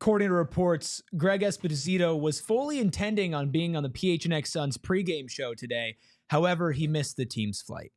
According to reports, Greg Esposito was fully intending on being on the PHNX Suns pregame show today. However, he missed the team's flight.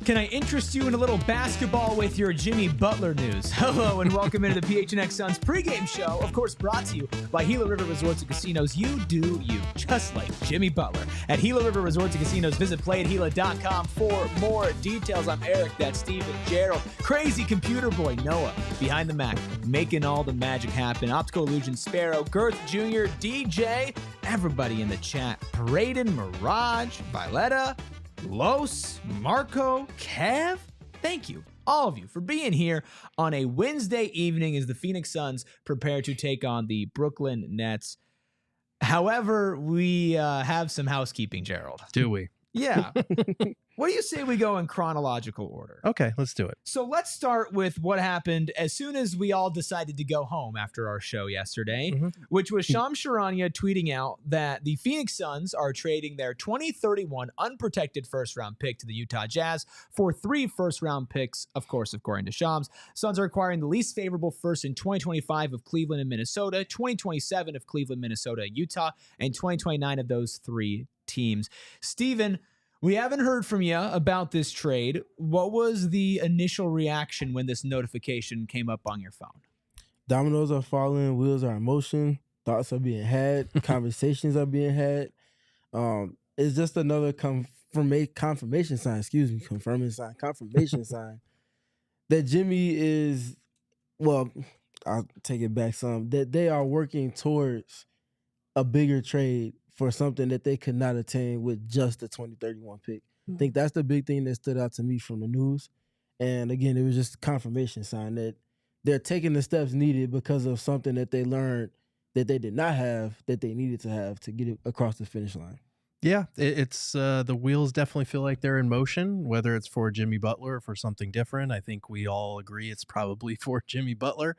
Can I interest you in a little basketball with your Jimmy Butler news? Hello and welcome into the PHNX Suns pregame show, of course brought to you by Gila River Resorts and Casinos. You do you, just like Jimmy Butler. At Gila River Resorts and Casinos, visit playatgila.com for more details. I'm Eric, that's Steven, Gerald, crazy computer boy Noah, behind the Mac, making all the magic happen. Optical Illusion Sparrow, Girth Jr., DJ, everybody in the chat, Braden, Mirage, Violetta, Los, Marco, Kev, thank you, all of you, for being here on a Wednesday evening as the Phoenix Suns prepare to take on the Brooklyn Nets. However, we have some housekeeping, Gerald. Do we? Yeah. What do you say we go in chronological order? Okay, let's do it. So let's start with what happened as soon as we all decided to go home after our show yesterday, which was Shams Charania tweeting out that the Phoenix Suns are trading their 2031 unprotected first-round pick to the Utah Jazz for 3 first-round picks, of course, according to Shams. Suns are acquiring the least favorable first in 2025 of Cleveland and Minnesota, 2027 of Cleveland, Minnesota, and Utah, and 2029 of those 3 teams. Steven, we haven't heard from you about this trade. What was the initial reaction when this notification came up on your phone? Dominoes are falling, wheels are in motion, thoughts are being had, conversations are being had. It's just another confirmation sign that Jimmy is, well, I'll take it back some, that they are working towards a bigger trade for something that they could not attain with just the 2031 pick. I think that's the big thing that stood out to me from the news. And again, it was just a confirmation sign that they're taking the steps needed because of something that they learned that they did not have, that they needed to have to get it across the finish line. Yeah, it's the wheels definitely feel like they're in motion, whether it's for Jimmy Butler or for something different. I think we all agree it's probably for Jimmy Butler.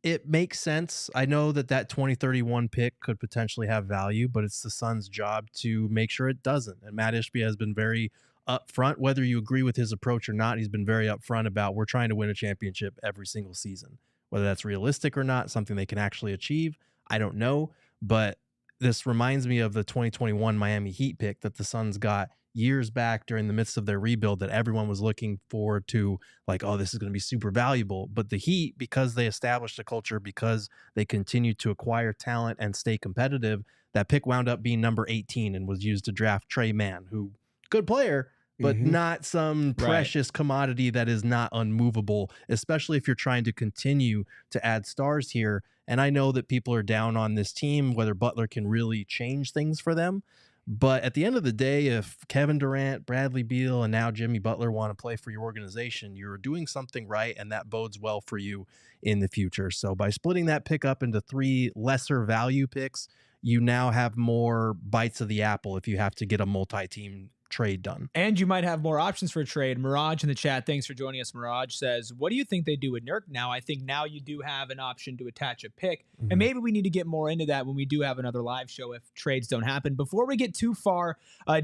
It makes sense. I know that 2031 pick could potentially have value, but it's the Suns' job to make sure it doesn't. And Matt Ishbia has been very upfront, whether you agree with his approach or not. He's been very upfront about we're trying to win a championship every single season. Whether that's realistic or not, something they can actually achieve, I don't know. But this reminds me of the 2021 Miami Heat pick that the Suns got years back during the midst of their rebuild that everyone was looking forward to, like, oh, this is going to be super valuable. But the Heat, because they established a culture, because they continued to acquire talent and stay competitive, that pick wound up being number 18 and was used to draft Trey Mann, who, good player, but not some precious commodity that is not unmovable, especially if you're trying to continue to add stars here. And I know that people are down on this team, whether Butler can really change things for them. But at the end of the day, if Kevin Durant, Bradley Beal, and now Jimmy Butler want to play for your organization, you're doing something right, and that bodes well for you in the future. So by splitting that pick up into 3 lesser value picks, you now have more bites of the apple if you have to get a multi-team trade done. And you might have more options for a trade. Mirage in the chat, thanks for joining us. Mirage says, what do you think they do with Nurk now? I think now you do have an option to attach a pick. And maybe we need to get more into that when we do have another live show if trades don't happen. Before we get too far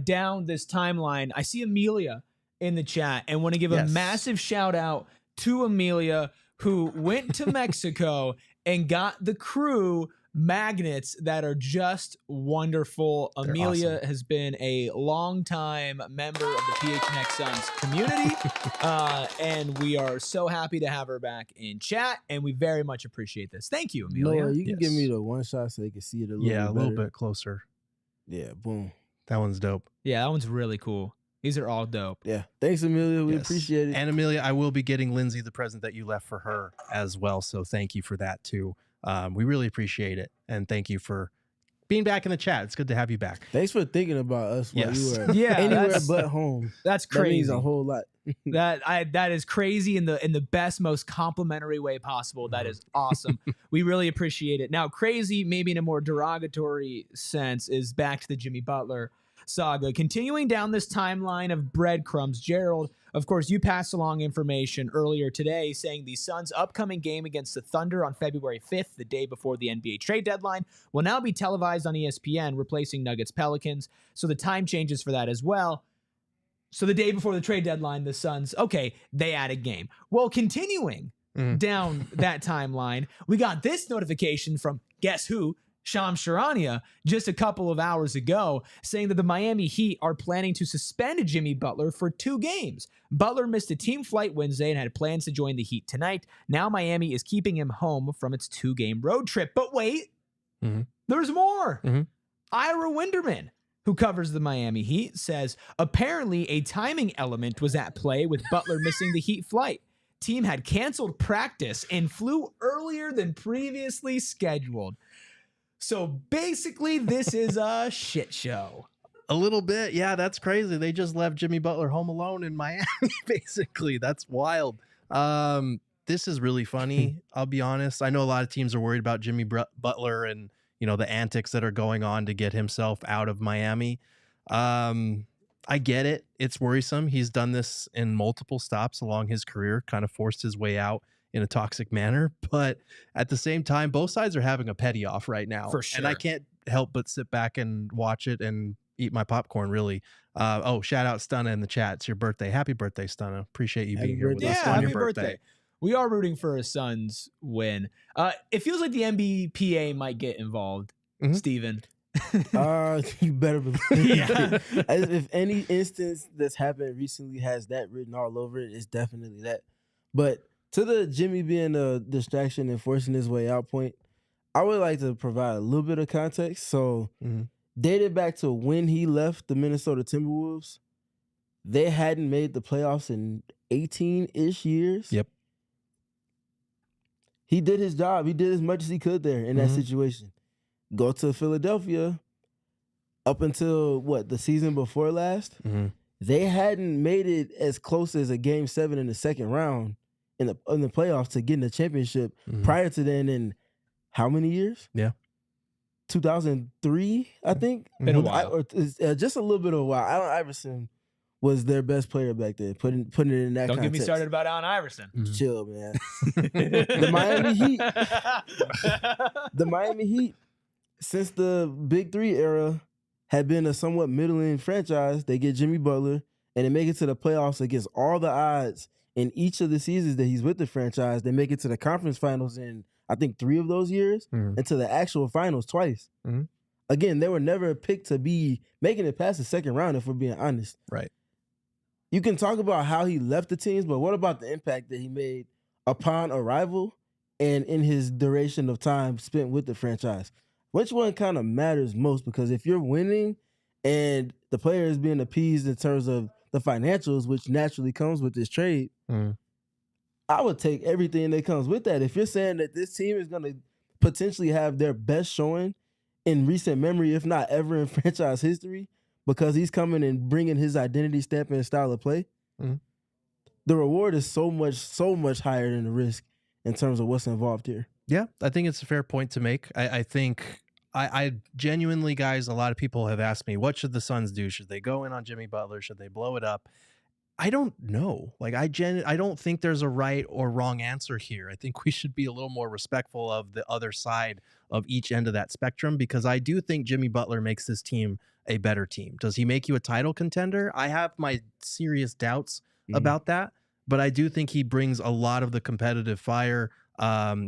down this timeline, I see Amelia in the chat and want to give a massive shout out to Amelia, who went to Mexico and got the crew magnets that are just wonderful. They're Amelia awesome. Has been a longtime member of the PHNX Suns community, and we are so happy to have her back in chat, and we very much appreciate this. Thank you, Amelia. Noah, you can give me the one shot so they can see it a little bit a little bit closer. Yeah, boom. That one's dope. Yeah, that one's really cool. These are all dope. Yeah. Thanks, Amelia. We appreciate it. And Amelia, I will be getting Lindsay the present that you left for her as well, so thank you for that too. We really appreciate it, and thank you for being back in the chat. It's good to have you back. Thanks for thinking about us while Yes. you were Yeah, anywhere but home. That's That means crazy. a whole lot. That is crazy in the best, most complimentary way possible. That is awesome. We really appreciate it. Now, crazy, maybe in a more derogatory sense, is back to the Jimmy Butler saga. Continuing down this timeline of breadcrumbs, Gerald, of course, you passed along information earlier today saying the Suns' upcoming game against the Thunder on February 5th, the day before the NBA trade deadline, will now be televised on ESPN, replacing Nuggets Pelicans. So the time changes for that as well. So the day before the trade deadline, the Suns, okay, they add a game. Well, continuing down that timeline, we got this notification from, guess who? Shams Charania, just a couple of hours ago, saying that the Miami Heat are planning to suspend Jimmy Butler for 2 games. Butler missed a team flight Wednesday and had plans to join the Heat tonight. Now Miami is keeping him home from its 2-game road trip. But wait, there's more. Ira Winderman, who covers the Miami Heat, says apparently a timing element was at play with Butler missing the Heat flight. Team had canceled practice and flew earlier than previously scheduled. So basically, this is a shit show. A little bit. Yeah, that's crazy. They just left Jimmy Butler home alone in Miami, basically. That's wild. This is really funny. I'll be honest. I know a lot of teams are worried about Jimmy Butler and, you know, the antics that are going on to get himself out of Miami. I get it. It's worrisome. He's done this in multiple stops along his career, kind of forced his way out in a toxic manner. But at the same time, both sides are having a petty off right now. For sure. And I can't help but sit back and watch it and eat my popcorn, really. Shout out Stunna in the chat. It's your birthday. Happy birthday, Stunna. Appreciate you being here with us on your birthday. We are rooting for a Suns win. It feels like the NBPA might get involved, Steven. You better believe. Yeah. If any instance that's happened recently has that written all over it, it's definitely that. But to the Jimmy being a distraction and forcing his way out point, I would like to provide a little bit of context. So, dated back to when he left the Minnesota Timberwolves, they hadn't made the playoffs in 18-ish years. Yep. He did his job. He did as much as he could there in that situation. Go to Philadelphia up until, the season before last? They hadn't made it as close as a Game 7 in the second round in the playoffs to getting the championship prior to then in how many years? Yeah. 2003, I think. Been a while. Just a little bit of a while. Allen Iverson was their best player back then, putting it in that Don't context. get me started about Allen Iverson. Chill, man. The Miami Heat. The Miami Heat, since the Big Three era, had been a somewhat middling franchise. They get Jimmy Butler, and they make it to the playoffs against all the odds in each of the seasons that he's with the franchise. They make it to the conference finals in, I think, 3 of those years, and to the actual finals twice. Again, they were never picked to be making it past the second round, if we're being honest. Right. You can talk about how he left the teams, but what about the impact that he made upon arrival and in his duration of time spent with the franchise? Which one kind of matters most? Because if you're winning and the player is being appeased in terms of the financials, which naturally comes with this trade, I would take everything that comes with that. If you're saying that this team is going to potentially have their best showing in recent memory, if not ever in franchise history, because he's coming and bringing his identity, stamp, and style of play, the reward is so much higher than the risk in terms of what's involved here. Yeah, I think it's a fair point to make. I think I genuinely, guys, a lot of people have asked me, what should the Suns do? Should they go in on Jimmy Butler? Should they blow it up? I don't know. Like, I don't think there's a right or wrong answer here. I think we should be a little more respectful of the other side of each end of that spectrum, because I do think Jimmy Butler makes this team a better team. Does he make you a title contender? I have my serious doubts about that, but I do think he brings a lot of the competitive fire.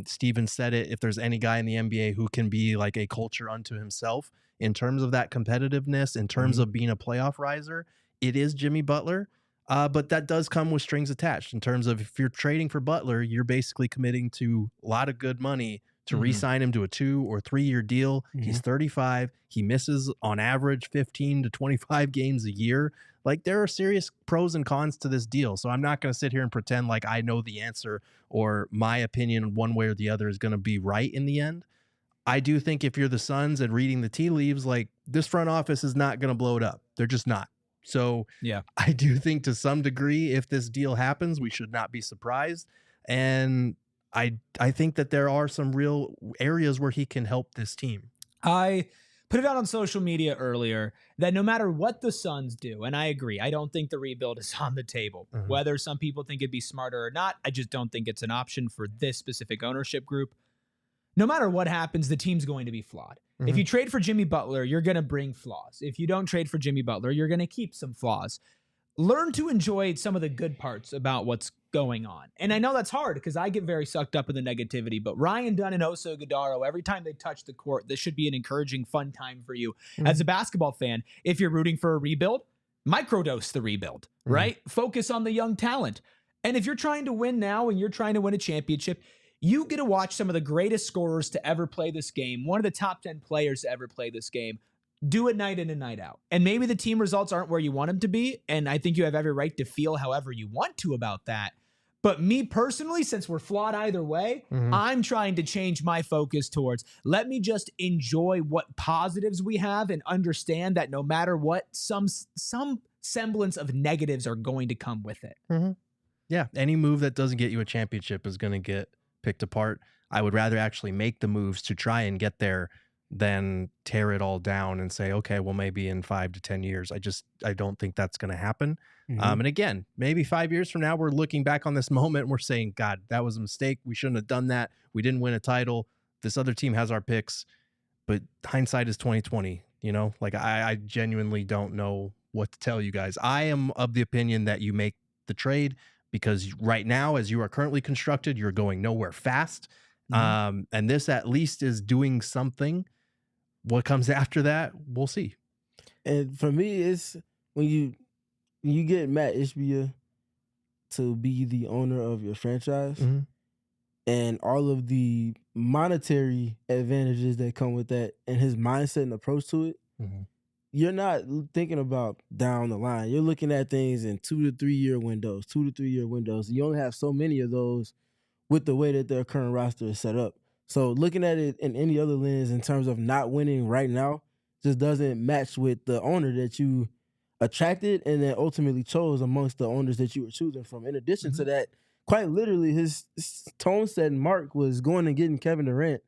Steven said it, if there's any guy in the NBA who can be like a culture unto himself in terms of that competitiveness, in terms of being a playoff riser, it is Jimmy Butler. But that does come with strings attached in terms of, if you're trading for Butler, you're basically committing to a lot of good money to re-sign him to a 2 or 3 year deal. He's 35. He misses on average 15 to 25 games a year. Like, there are serious pros and cons to this deal. So I'm not going to sit here and pretend like I know the answer or my opinion one way or the other is going to be right in the end. I do think if you're the Suns and reading the tea leaves, like, this front office is not going to blow it up. They're just not. So Yeah. I do think to some degree, if this deal happens, we should not be surprised. And I think that there are some real areas where he can help this team. I put it out on social media earlier that no matter what the Suns do, and I agree, I don't think the rebuild is on the table. Whether some people think it'd be smarter or not, I just don't think it's an option for this specific ownership group. No matter what happens, the team's going to be flawed. If you trade for Jimmy Butler, you're going to bring flaws. If you don't trade for Jimmy Butler, you're going to keep some flaws. Learn to enjoy some of the good parts about what's going on. And I know that's hard because I get very sucked up in the negativity, but Ryan Dunn and Oso Guidaro, every time they touch the court, this should be an encouraging, fun time for you. As a basketball fan, if you're rooting for a rebuild, microdose the rebuild, right? Focus on the young talent. And if you're trying to win now and you're trying to win a championship, you get to watch some of the greatest scorers to ever play this game, one of the top 10 players to ever play this game, do it night in and night out. And maybe the team results aren't where you want them to be, and I think you have every right to feel however you want to about that. But me personally, since we're flawed either way, I'm trying to change my focus towards, let me just enjoy what positives we have and understand that no matter what, some semblance of negatives are going to come with it. Yeah, any move that doesn't get you a championship is going to get picked apart. I would rather actually make the moves to try and get there than tear it all down and say, okay, well, maybe in 5 to 10 years. I don't think that's going to happen. And again, maybe 5 years from now, we're looking back on this moment and we're saying, God, that was a mistake. We shouldn't have done that. We didn't win a title. This other team has our picks, but hindsight is 2020. You know, like I genuinely don't know what to tell you guys. I am of the opinion that you make the trade, because right now, as you are currently constructed, you're going nowhere fast. And this at least is doing something. What comes after that, we'll see. And for me, it's when you get Matt Ishbia to be the owner of your franchise and all of the monetary advantages that come with that and his mindset and approach to it, you're not thinking about down the line. You're looking at things in 2 to 3 year windows, 2 to 3 year windows. You only have so many of those with the way that their current roster is set up. So looking at it in any other lens in terms of not winning right now just doesn't match with the owner that you attracted and then ultimately chose amongst the owners that you were choosing from. In addition to that, quite literally, his tone set mark was going and getting Kevin Durant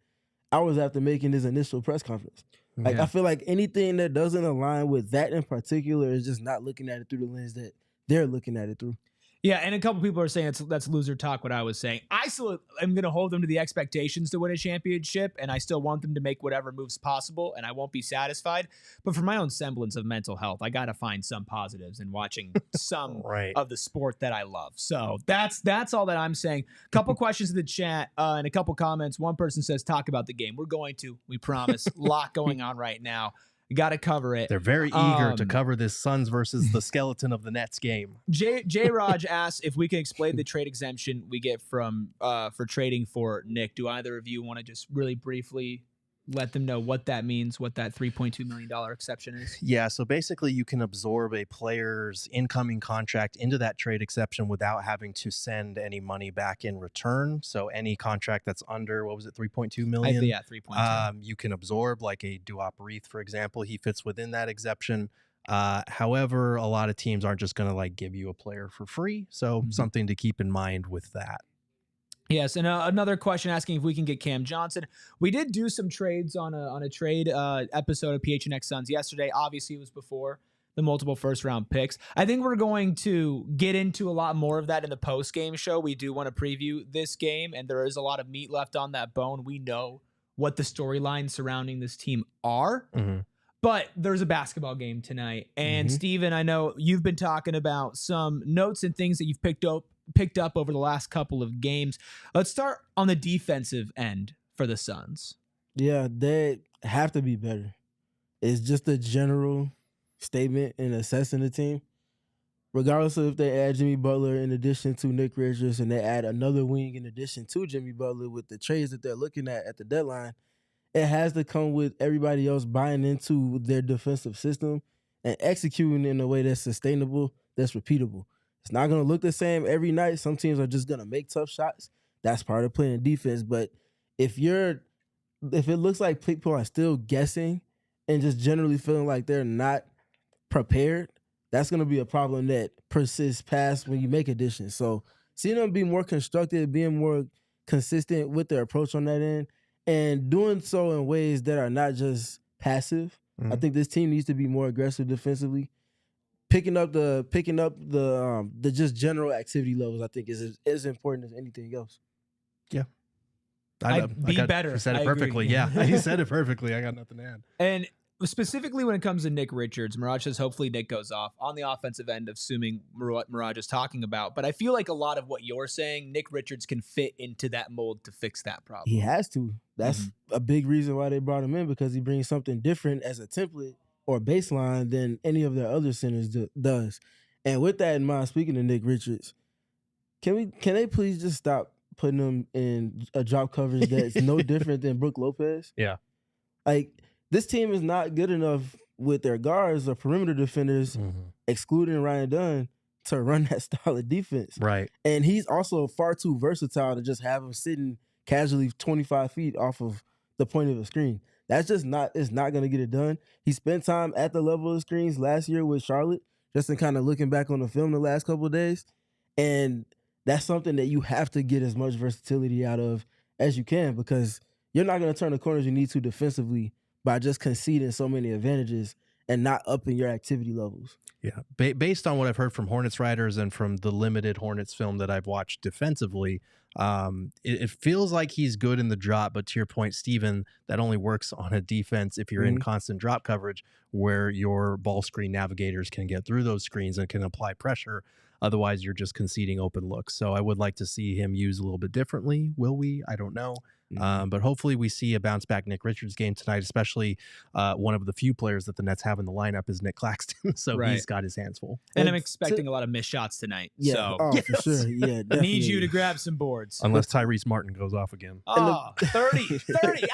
hours after making his initial press conference. Like, I feel like anything that doesn't align with that in particular is just not looking at it through the lens that they're looking at it through. Yeah, and a couple people are saying that's loser talk, what I was saying. I still am going to hold them to the expectations to win a championship, and I still want them to make whatever moves possible, and I won't be satisfied. But for my own semblance of mental health, I got to find some positives in watching some of the sport that I love. So that's all that I'm saying. Couple questions in the chat and a couple comments. One person says, talk about the game. We're going to, we promise. A lot going on right now. Got to cover it. They're very eager to cover this Suns versus the skeleton of the Nets game. J. Raj asks if we can explain the trade exemption we get from for trading for Nick. Do either of you want to just really briefly let them know what that means, what that $3.2 million exception is? Yeah, so basically you can absorb a player's incoming contract into that trade exception without having to send any money back in return. So any contract that's under, what was it, 3.2 million? Yeah, 3.2. You can absorb, like a Duop Reith, for example. He fits within that exception. However, a lot of teams aren't just going to like give you a player for free. So something to keep in mind with that. Yes, and another question asking if we can get Cam Johnson. We did do some trades on a trade episode of PHNX Suns yesterday. Obviously, it was before the multiple first-round picks. I think we're going to get into a lot more of that in the post-game show. We do want to preview this game, and there is a lot of meat left on that bone. We know what the storylines surrounding this team are, but there's a basketball game tonight. And Steven, I know you've been talking about some notes and things that you've picked up over the last couple of games. Let's start on the defensive end for the Suns. Yeah, they have to be better. It's just a general statement in assessing the team. Regardless of if they add Jimmy Butler in addition to Nick Richards and they add another wing in addition to Jimmy Butler with the trades that they're looking at the deadline, it has to come with everybody else buying into their defensive system and executing in a way that's sustainable, that's repeatable. It's not going to look the same every night. Some teams are just going to make tough shots. That's part of playing defense. But if you're if it looks like people are still guessing and just generally feeling like they're not prepared, that's going to be a problem that persists past when you make additions. So seeing them be more constructive, being more consistent with their approach on that end, and doing so in ways that are not just passive. I think this team needs to be more aggressive defensively. Picking up the just general activity levels, I think, is as important as anything else. Yeah. Better. You said it perfectly. Yeah, he said it perfectly. I got nothing to add. And specifically when it comes to Nick Richards, Mirage says hopefully Nick goes off on the offensive end, assuming what Mirage is talking about. But I feel like a lot of what you're saying, Nick Richards can fit into that mold to fix that problem. He has to. That's a big reason why they brought him in, because he brings something different as a template or baseline than any of their other centers does. And with that in mind, speaking of Nick Richards, can they please just stop putting him in a drop coverage that's no different than Brook Lopez? Yeah. Like, this team is not good enough with their guards or perimeter defenders, excluding Ryan Dunn, to run that style of defense. Right. And he's also far too versatile to just have him sitting casually 25 feet off of the point of a screen. That's just not going to get it done. He spent time at the level of screens last year with Charlotte, just in kind of looking back on the film the last couple of days. And that's something that you have to get as much versatility out of as you can, because you're not going to turn the corners you need to defensively by just conceding so many advantages and not upping your activity levels. Yeah. Based on what I've heard from Hornets writers and from the limited Hornets film that I've watched defensively, it feels like he's good in the drop. But to your point, Steven, that only works on a defense if you're in constant drop coverage where your ball screen navigators can get through those screens and can apply pressure. Otherwise, you're just conceding open looks. So I would like to see him used a little bit differently. Will we? I don't know. But hopefully we see a bounce back Nick Richards game tonight, especially one of the few players that the Nets have in the lineup is Nick Claxton. So he's got his hands full. And I'm expecting a lot of missed shots tonight. Yeah, so. for sure. Yeah, I need you to grab some boards. Unless Tyrese Martin goes off again. 30,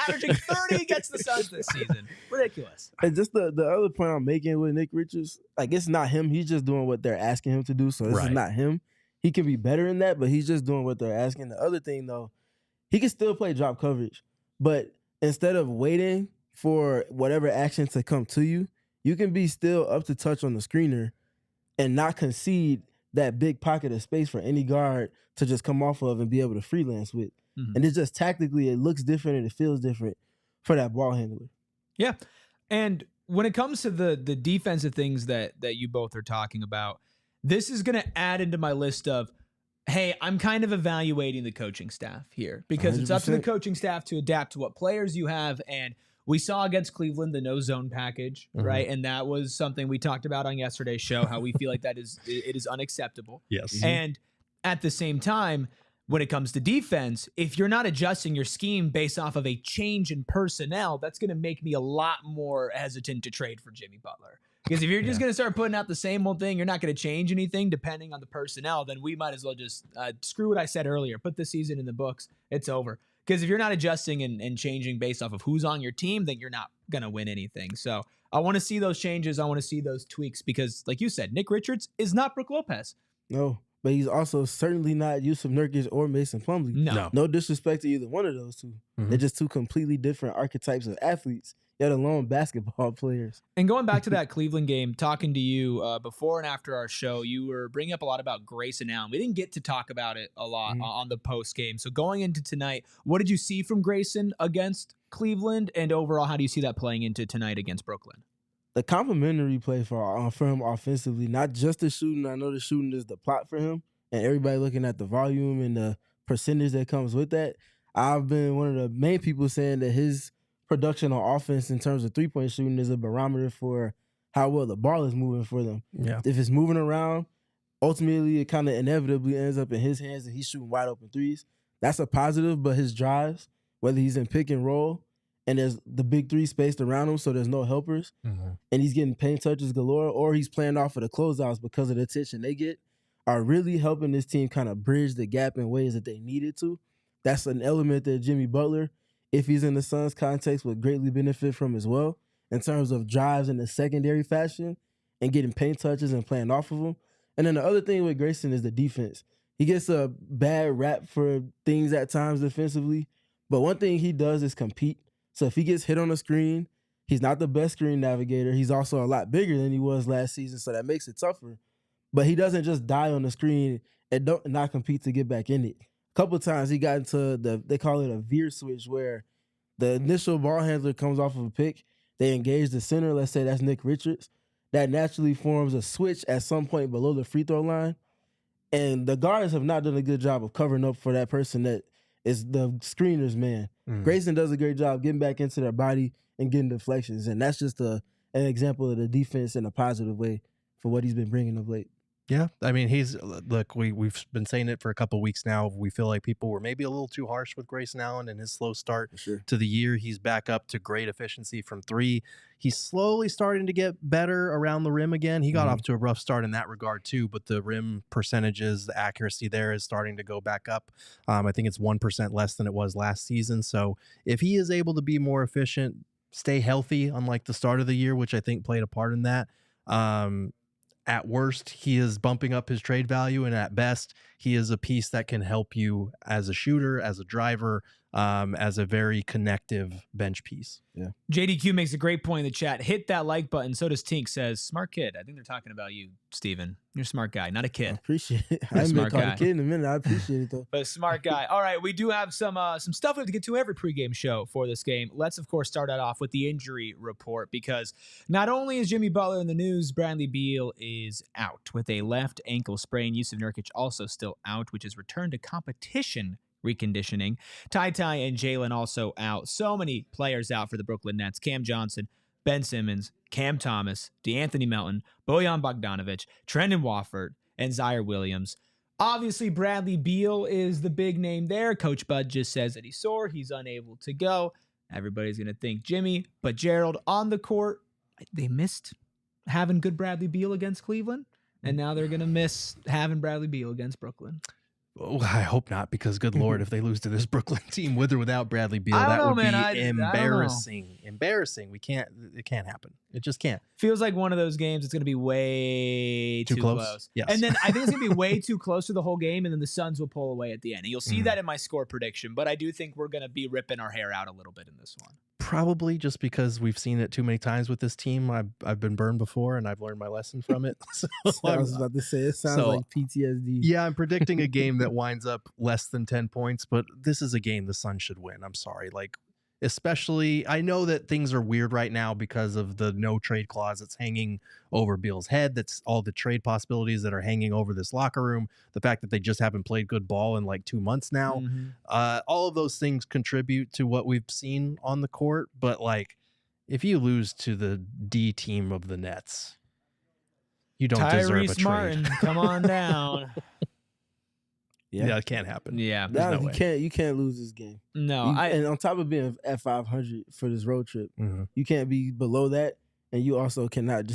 averaging 30 against the Suns this season. Ridiculous. And just the other point I'm making with Nick Richards, like, it's not him. He's just doing what they're asking him to do. So this is not him. He can be better in that, but he's just doing what they're asking. The other thing, though, he can still play drop coverage, but instead of waiting for whatever action to come to you, you can be still up to touch on the screener and not concede that big pocket of space for any guard to just come off of and be able to freelance with. And it's just tactically, it looks different and it feels different for that ball handler. Yeah. And when it comes to the defensive things that you both are talking about, this is going to add into my list of, hey, I'm kind of evaluating the coaching staff here, because 100%. It's up to the coaching staff to adapt to what players you have. And we saw against Cleveland the no zone package, right? And that was something we talked about on yesterday's show, how we feel like it is unacceptable. Yes. And at the same time, when it comes to defense, if you're not adjusting your scheme based off of a change in personnel, that's going to make me a lot more hesitant to trade for Jimmy Butler. Because if you're just going to start putting out the same old thing, you're not going to change anything depending on the personnel, then we might as well just screw what I said earlier. Put the season in the books. It's over. Because if you're not adjusting and changing based off of who's on your team, then you're not going to win anything. So I want to see those changes. I want to see those tweaks because, like you said, Nick Richards is not Brook Lopez. No, but he's also certainly not Yusuf Nurkic or Mason Plumlee. No disrespect to either one of those two. They're just two completely different archetypes of athletes, let alone basketball players. And going back to that Cleveland game, talking to you before and after our show, you were bringing up a lot about Grayson Allen. We didn't get to talk about it a lot on the post game. So going into tonight, what did you see from Grayson against Cleveland? And overall, how do you see that playing into tonight against Brooklyn? The complimentary play for him offensively, not just the shooting. I know the shooting is the plot for him, and everybody looking at the volume and the percentage that comes with that. I've been one of the main people saying that his production on offense in terms of three-point shooting is a barometer for how well the ball is moving for them. Yeah. If it's moving around, ultimately it kind of inevitably ends up in his hands and he's shooting wide open threes. That's a positive, but his drives, whether he's in pick and roll and there's the big three spaced around him so there's no helpers, and he's getting paint touches galore, or he's playing off of the closeouts because of the attention they get, are really helping this team kind of bridge the gap in ways that they needed to. That's an element that Jimmy Butler, if he's in the Suns context, would greatly benefit from as well in terms of drives in the secondary fashion and getting paint touches and playing off of them. And then the other thing with Grayson is the defense. He gets a bad rap for things at times defensively, but one thing he does is compete. So if he gets hit on the screen, he's not the best screen navigator. He's also a lot bigger than he was last season, so that makes it tougher. But he doesn't just die on the screen and not compete to get back in it. A couple of times he got into they call it a veer switch, where the initial ball handler comes off of a pick, they engage the center, let's say that's Nick Richards. That naturally forms a switch at some point below the free throw line. And the guards have not done a good job of covering up for that person that is the screener's man. Grayson does a great job getting back into their body and getting deflections. And that's just an example of the defense in a positive way for what he's been bringing of late. Yeah, I mean, we've been saying it for a couple of weeks now. We feel like people were maybe a little too harsh with Grayson Allen and his slow start to the year. He's back up to great efficiency from three. He's slowly starting to get better around the rim again. He got off to a rough start in that regard too, but the rim percentages, the accuracy there is starting to go back up. I think it's 1% less than it was last season. So if he is able to be more efficient, stay healthy, unlike the start of the year, which I think played a part in that, at worst, he is bumping up his trade value, and at best, he is a piece that can help you as a shooter, as a driver, as a very connective bench piece. Yeah. JDQ makes a great point in the chat. Hit that like button. So does Tink. Says, smart kid. I think they're talking about you, Steven. You're a smart guy, not a I kid. appreciate it. I haven't been called a kid in a minute. I appreciate it, though. But a smart guy. All right, we do have some stuff we have to get to every pregame show for this game. Let's, of course, start that off with the injury report, because not only is Jimmy Butler in the news, Bradley Beal is out with a left ankle sprain. Yusuf Nurkic also still out, which is returned to competition reconditioning. Ty and Jalen also out. So many players out for the Brooklyn Nets. Cam Johnson, Ben Simmons, Cam Thomas, DeAnthony Melton, Bojan Bogdanovic, Trendon Watford, and Zaire Williams. Obviously, Bradley Beal is the big name there. Coach Bud just says that he's sore. He's unable to go. Everybody's going to think Jimmy. But Gerald on the court, they missed having good Bradley Beal against Cleveland, and now they're going to miss having Bradley Beal against Brooklyn. Oh, I hope not, because good Lord, if they lose to this Brooklyn team with or without Bradley Beal, that would be embarrassing. Embarrassing. It can't happen. It just can't. Feels like one of those games it's going to be way too close. Yes. And then I think it's going to be way too close to the whole game, and then the Suns will pull away at the end. And you'll see that in my score prediction, but I do think we're going to be ripping our hair out a little bit in this one. Probably just because we've seen it too many times with this team. I've been burned before, and I've learned my lesson from it. I was about to say, it sounds like PTSD. Yeah, I'm predicting a game that winds up less than 10 points, but this is a game the Suns should win. I'm sorry. Especially, I know that things are weird right now because of the no trade clause that's hanging over Beal's head. That's all the trade possibilities that are hanging over this locker room. The fact that they just haven't played good ball in like 2 months now. All of those things contribute to what we've seen on the court. But if you lose to the D team of the Nets, you don't deserve a trade. Martin, come on down. Yeah, it can't happen. Yeah, no you can't lose this game. No, and on top of being at 500 for this road trip, you can't be below that, and you also cannot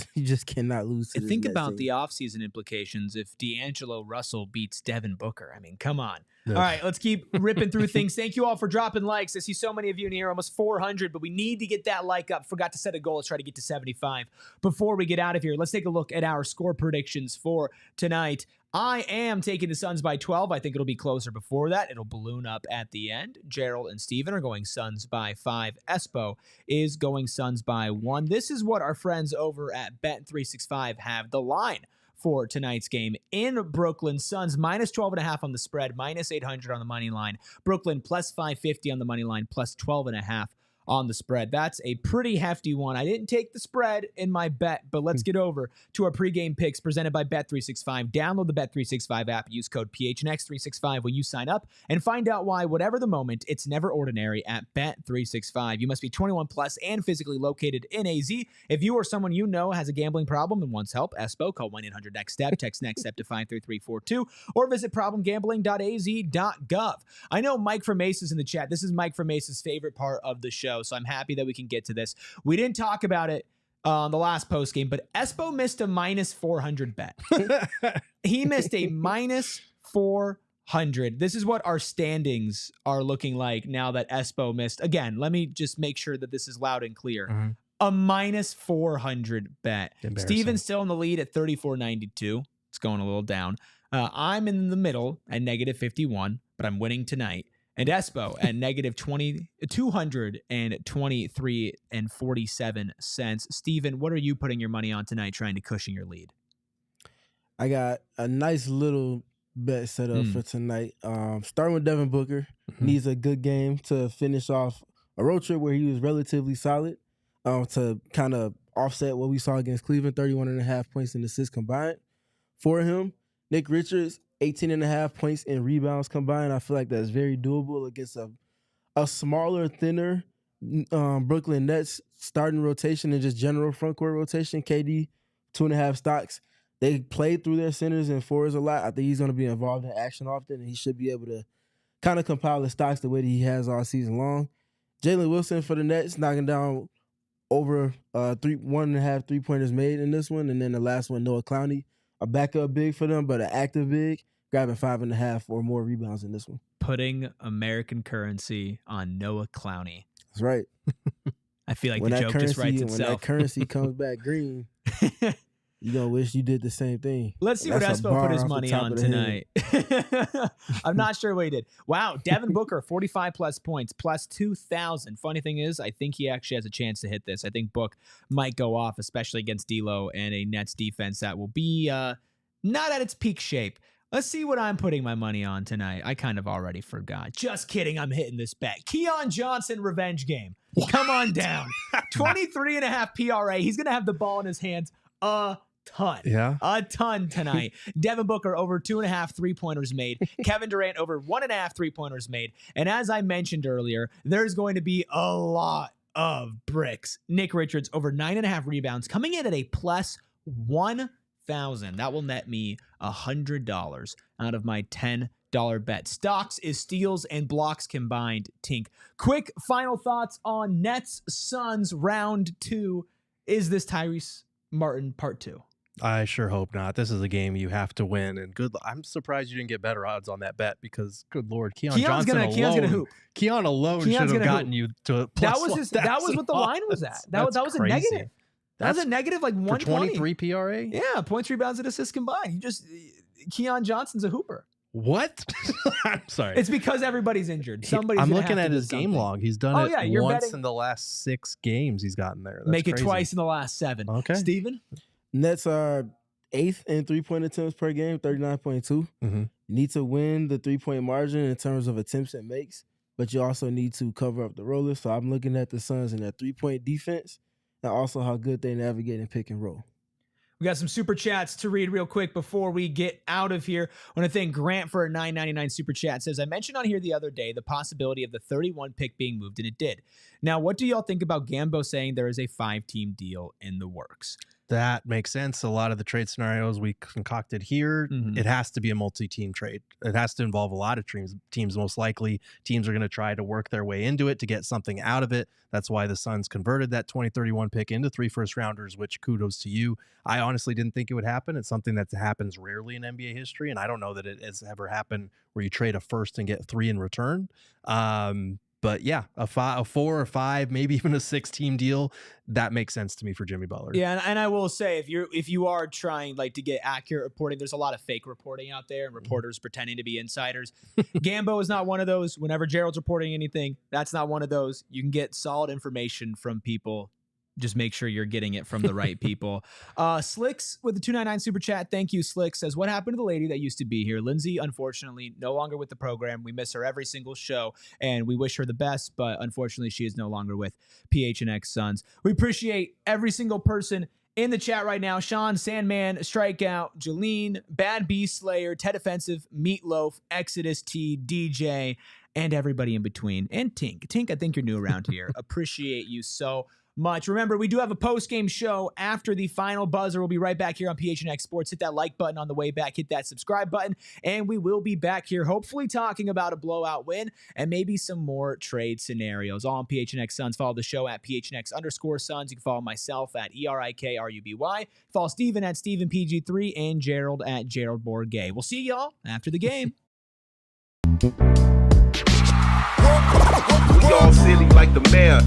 cannot lose. To think about the offseason implications if D'Angelo Russell beats Devin Booker. I mean, come on. All right, let's keep ripping through things. Thank you all for dropping likes. I see so many of you in here, almost 400, but we need to get that like up. Forgot to set a goal. Let's try to get to 75 before we get out of here. Let's take a look at our score predictions for tonight. I am taking the Suns by 12. I think it'll be closer before that. It'll balloon up at the end. Gerald and Steven are going Suns by 5. Espo is going Suns by 1. This is what our friends over at Bet365 have the line for tonight's game in Brooklyn. Suns minus 12.5 on the spread, minus 800 on the money line. Brooklyn plus 550 on the money line, plus 12.5 on the spread. That's a pretty hefty one. I didn't take the spread in my bet, but let's get over to our pregame picks presented by Bet365. Download the Bet365 app. Use code PHNX365 when you sign up and find out why, whatever the moment, it's never ordinary at Bet365. You must be 21 plus and physically located in AZ. If you or someone you know has a gambling problem and wants help, ESPO, call 1-800-NEXT-STEP, text NEXT-STEP to 53342, or visit problemgambling.az.gov. I know Mike from Ace is in the chat. This is Mike from Ace's favorite part of the show, so I'm happy that we can get to this. We didn't talk about it the last post game, but Espo missed a minus 400 bet. He missed a minus 400. This is what our standings are looking like now that Espo missed. Again, let me just make sure that this is loud and clear. A minus 400 bet. Steven's still in the lead at 34.92. It's going a little down. I'm in the middle at negative 51, but I'm winning tonight and Espo at negative 223.47 cents. Steven, what are you putting your money on tonight trying to cushion your lead? I got a nice little bet set up for tonight. Starting with Devin Booker. Needs a good game to finish off a road trip where he was relatively solid to kind of offset what we saw against Cleveland, 31.5 points and assists combined for him. Nick Richards, 18.5 points and rebounds combined. I feel like that's very doable against a smaller, thinner Brooklyn Nets starting rotation and just general front court rotation. KD, 2.5 stocks. They played through their centers and forwards a lot. I think he's going to be involved in action often, and he should be able to kind of compile the stocks the way that he has all season long. Jalen Wilson for the Nets, knocking down over 1.5 3-pointers made in this one. And then the last one, Noah Clowney, a backup big for them, but an active big, grabbing 5.5 or more rebounds in this one. Putting American currency on Noah Clowney. That's right. I feel like the joke just writes itself. When that currency comes back green, you're going to wish you did the same thing. Let's see what Espo put his money on tonight. I'm not sure what he did. Wow, Devin Booker, 45-plus points, plus 2,000. Funny thing is, I think he actually has a chance to hit this. I think Book might go off, especially against D'Lo and a Nets defense that will be not at its peak shape. Let's see what I'm putting my money on tonight. I kind of already forgot. Just kidding, I'm hitting this bet. Keon Johnson revenge game. What? Come on down. 23.5 PRA. He's going to have the ball in his hands a ton tonight. Devin Booker over 2.5 3-pointers made. Kevin Durant over 1.5 3-pointers made. And as I mentioned earlier, there's going to be a lot of bricks. Nick Richards over 9.5 rebounds, coming in at a plus 1,000. That will net me $100 out of my $10 bet. Stocks is steals and blocks combined. Tink. Quick final thoughts on Nets Suns round 2. Is this Tyrese Martin part 2? I sure hope not. This is a game you have to win, and I'm surprised you didn't get better odds on that bet because, good Lord, Keon's gonna hoop. Keon alone should have gotten you to a plus. That was what the line was at. That was a negative. That was a negative like 120. 23 PRA. Yeah, points, rebounds, and assists combined. Keon Johnson's a hooper. What? I'm sorry. It's because everybody's injured. I'm looking at his game log. He's done it once in the last 6 games he's gotten there. That's Make crazy. It twice in the last 7. Okay. Steven? Nets are 8th in 3-point attempts per game, 39.2. You need to win the 3-point margin in terms of attempts and makes, but you also need to cover up the rollers. So I'm looking at the Suns and their 3-point defense and also how good they navigate in pick and roll. We got some super chats to read real quick before we get out of here. I want to thank Grant for a $9.99 super chat. It says, I mentioned on here the other day the possibility of the 31 pick being moved, and it did. Now, what do y'all think about Gambo saying there is a 5-team deal in the works? That makes sense. A lot of the trade scenarios we concocted here, it has to be a multi-team trade. It has to involve a lot of teams. Most likely, teams are going to try to work their way into it to get something out of it. That's why the Suns converted that 2031 pick into 3 first-rounders, which kudos to you. I honestly didn't think it would happen. It's something that happens rarely in NBA history, and I don't know that it has ever happened where you trade a first and get 3 in return. But yeah, a 4 or 5, maybe even a 6-team deal, that makes sense to me for Jimmy Butler. Yeah, and I will say, if you are trying to get accurate reporting, there's a lot of fake reporting out there and reporters pretending to be insiders. Gambo is not one of those. Whenever Gerald's reporting anything, that's not one of those. You can get solid information from people. Just make sure you're getting it from the right people. Slicks with the $2.99 super chat. Thank you, Slicks. Says, what happened to the lady that used to be here? Lindsay, unfortunately, no longer with the program. We miss her every single show, and we wish her the best, but unfortunately, she is no longer with PHNX Suns. We appreciate every single person in the chat right now. Sean, Sandman, Strikeout, Jolene, Bad Bee Slayer, Ted Offensive, Meatloaf, Exodus T, DJ, and everybody in between. And Tink. Tink, I think you're new around here. Appreciate you so much. Remember, we do have a post-game show after the final buzzer. We'll be right back here on PHNX Sports. Hit that like button on the way back. Hit that subscribe button. And we will be back here hopefully talking about a blowout win and maybe some more trade scenarios. All on PHNX Suns. Follow the show at PHNX_Suns. You can follow myself at ERIKRUBY. Follow Steven at StevenPG3 and Gerald at Gerald Bourget. We'll see y'all after the game. We all silly like the mayor.